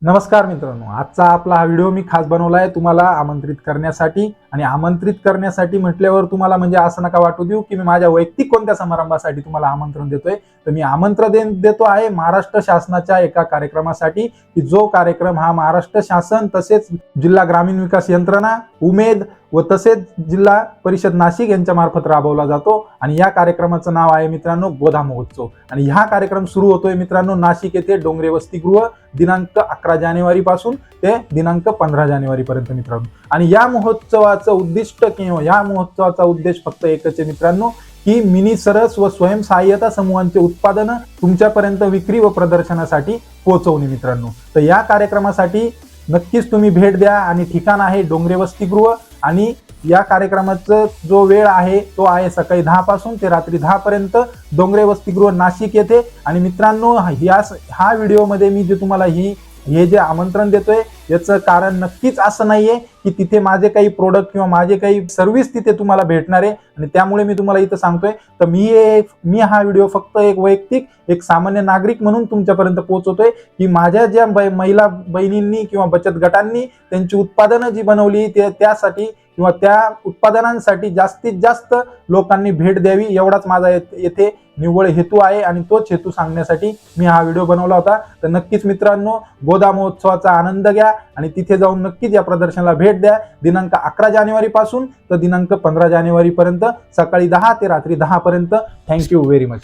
नमस्कार मित्रांनो, आजचा आपला हा व्हिडिओ मी खास बनवला आहे तुम्हाला आमंत्रित करण्यासाठी. आणि आमंत्रित करण्यासाठी म्हटल्यावर तुम्हाला म्हणजे असं नका वाटू देऊ की मी माझ्या वैयक्तिक कोणत्या समारंभासाठी तुम्हाला आमंत्रण देतोय. तर मी आमंत्रण देतो आहे महाराष्ट्र शासनाच्या एका कार्यक्रमासाठी, की जो कार्यक्रम हा महाराष्ट्र शासन तसेच जिल्हा ग्रामीण विकास यंत्रणा, उमेद व तसेच जिल्हा परिषद नाशिक यांच्या मार्फत राबवला जातो. आणि या कार्यक्रमाचं नाव आहे मित्रांनो गोदा महोत्सव. आणि हा कार्यक्रम सुरू होतोय मित्रांनो नाशिक येथे डोंगरे वसतिगृह दिनांक 11 जानेवारी पासून ते दिनांक 15 जानेवारी पर्यंत मित्रांनो. आणि या महोत्सवाचं उद्दिष्ट किंवा या महोत्सवाचा उद्देश फक्त एकच आहे मित्रांनो, की मिनी सरस व स्वयंसहाय्यता समूहांचे उत्पादनं तुमच्यापर्यंत विक्री व प्रदर्शनासाठी पोहोचवणे मित्रांनो. तर या कार्यक्रमासाठी नक्कीच तुम्ही भेट द्या. आणि ठिकाण आहे डोंगरे वसतिगृह. आणि या कार्यक्रमाचा जो वेळ आहे तो आहे सकाळी 10 पासून ते रात्री 10 पर्यंत डोंगरे वसतिगृह नाशिक येथे. आणि मित्रांनो हा व्हिडिओमध्ये मी जे तुम्हाला हे जे आमंत्रण देतोय याचं कारण नक्कीच असं नाहीये की तिथे माझे काही प्रोडक्ट किंवा माझे काही सर्व्हिस तिथे तुम्हाला भेटणार आहे आणि त्यामुळे मी तुम्हाला इथं सांगतोय. तर मी हा व्हिडिओ फक्त एक वैयक्तिक एक सामान्य नागरिक म्हणून तुमच्यापर्यंत पोहोचवतोय, की माझ्या ज्या महिला बहिणींनी किंवा बचत गटांनी त्यांची उत्पादनं जी बनवली त्यासाठी किंवा त्या उत्पादनांसाठी जास्तीत जास्त लोकांनी भेट द्यावी एवढाच माझा येथे निव्वळ हेतू आहे. आणि तोच हेतू सांगण्यासाठी मी हा व्हिडिओ बनवला होता. तर नक्कीच मित्रांनो गोदा महोत्सवाचा आनंद घ्या आणि तिथे जाऊन नक्कीच या प्रदर्शनाला भेट द्या. दिनांक 11 जानेवारी पासून तर दिनांक 15 जानेवारी पर्यंत सकाळी 10 ते रात्री 10 पर्यंत. Thank you very much.